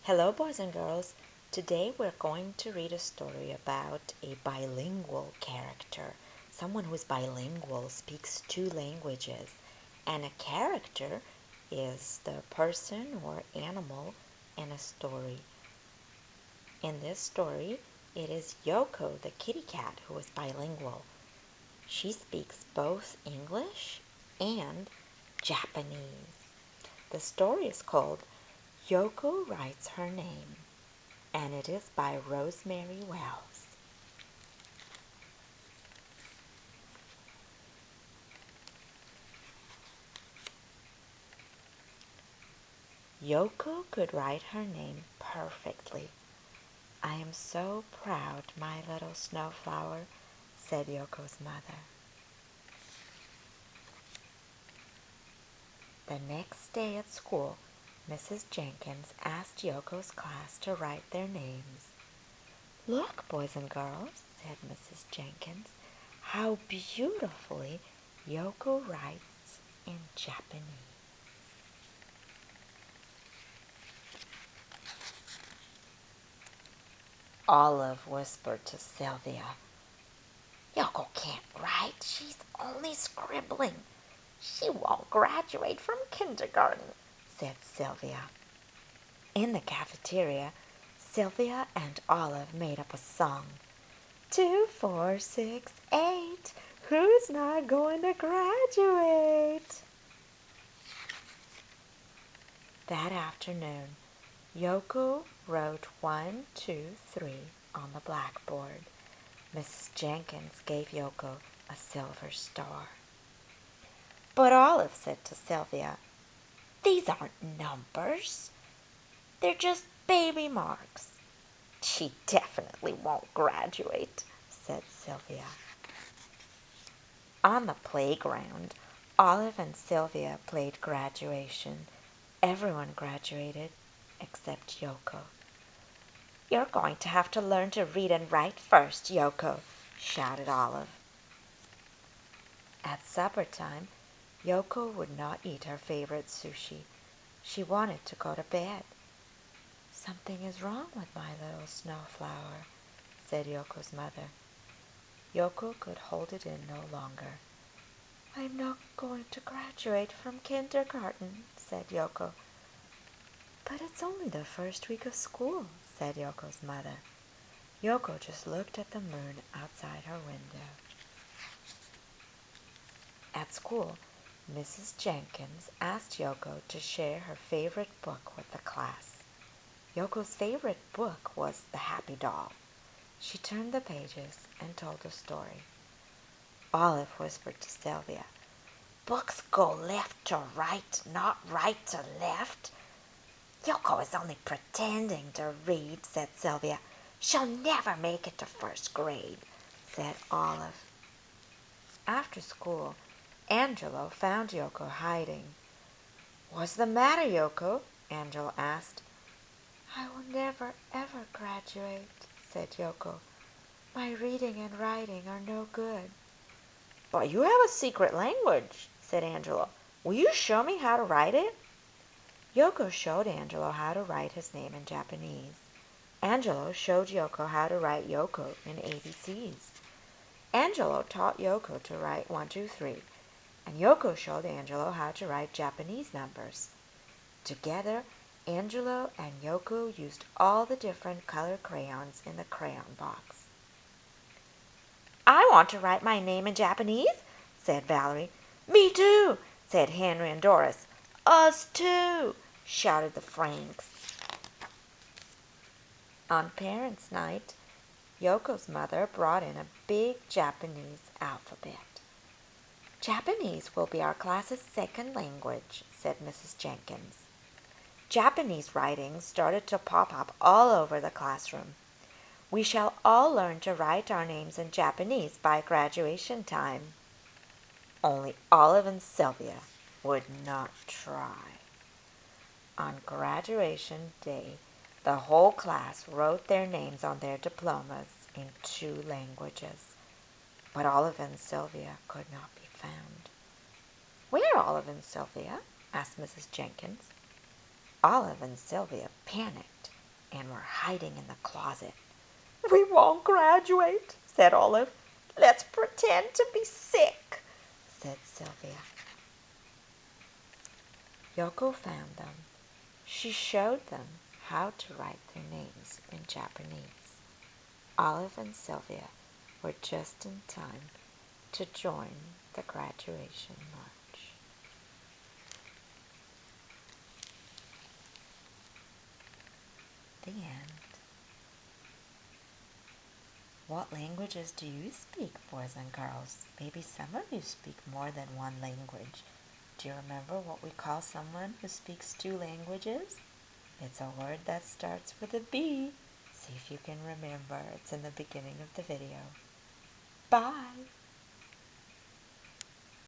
Hello, boys and girls. Today we're going to read a story about a bilingual character. Someone who is bilingual, speaks two languages. And a character is the person or animal in a story. In this story, it is Yoko, the kitty cat, who is bilingual. She speaks both English and Japanese. The story is called Yoko Writes Her Name, and it is by Rosemary Wells. Yoko could write her name perfectly. "I am so proud, my little snowflower," said Yoko's mother. The next day at school, Mrs. Jenkins asked Yoko's class to write their names. "Look, boys and girls," said Mrs. Jenkins, "how beautifully Yoko writes in Japanese." Olive whispered to Sylvia, "Yoko can't write. She's only scribbling. She won't graduate from kindergarten," said Sylvia. In the cafeteria, Sylvia and Olive made up a song. 2, 4, 6, 8. Who's not going to graduate? That afternoon, Yoko wrote 1, 2, 3 on the blackboard. Mrs. Jenkins gave Yoko a silver star. But Olive said to Sylvia, "These aren't numbers. They're just baby marks." "She definitely won't graduate," said Sylvia. On the playground, Olive and Sylvia played graduation. Everyone graduated except Yoko. "You're going to have to learn to read and write first, Yoko," shouted Olive. At supper time, Yoko would not eat her favorite sushi. She wanted to go to bed. "Something is wrong with my little snowflower," said Yoko's mother. Yoko could hold it in no longer. "I'm not going to graduate from kindergarten," said Yoko. "But it's only the first week of school," said Yoko's mother. Yoko just looked at the moon outside her window. At school, Mrs. Jenkins asked Yoko to share her favorite book with the class. Yoko's favorite book was The Happy Doll. She turned the pages and told a story. Olive whispered to Sylvia, "Books go left to right, not right to left." "Yoko is only pretending to read," said Sylvia. "She'll never make it to first grade," said Olive. After school, Angelo found Yoko hiding. "What's the matter, Yoko?" Angelo asked. "I will never, ever graduate," said Yoko. "My reading and writing are no good." "But you have a secret language," said Angelo. "Will you show me how to write it?" Yoko showed Angelo how to write his name in Japanese. Angelo showed Yoko how to write Yoko in ABCs. Angelo taught Yoko to write 1, 2, 3, and Yoko showed Angelo how to write Japanese numbers. Together, Angelo and Yoko used all the different color crayons in the crayon box. "I want to write my name in Japanese," said Valerie. "Me too," said Henry and Doris. "Us too," shouted the Franks. On Parents' Night, Yoko's mother brought in a big Japanese alphabet. "Japanese will be our class's second language," said Mrs. Jenkins. Japanese writing started to pop up all over the classroom. "We shall all learn to write our names in Japanese by graduation time." Only Olive and Sylvia would not try. On graduation day, the whole class wrote their names on their diplomas in 2 languages. But Olive and Sylvia could not be found. "Where are Olive and Sylvia?" asked Mrs. Jenkins. Olive and Sylvia panicked. and were hiding in the closet. "We won't graduate," said Olive. "Let's pretend to be sick," said Sylvia. Yoko found them. She showed them how to write their names in Japanese. Olive and Sylvia were just in time to join the graduation march. The end. What languages do you speak, boys and girls? Maybe some of you speak more than one language. Do you remember what we call someone who speaks 2 languages? It's a word that starts with a B. See if you can remember. It's in the beginning of the video. Bye!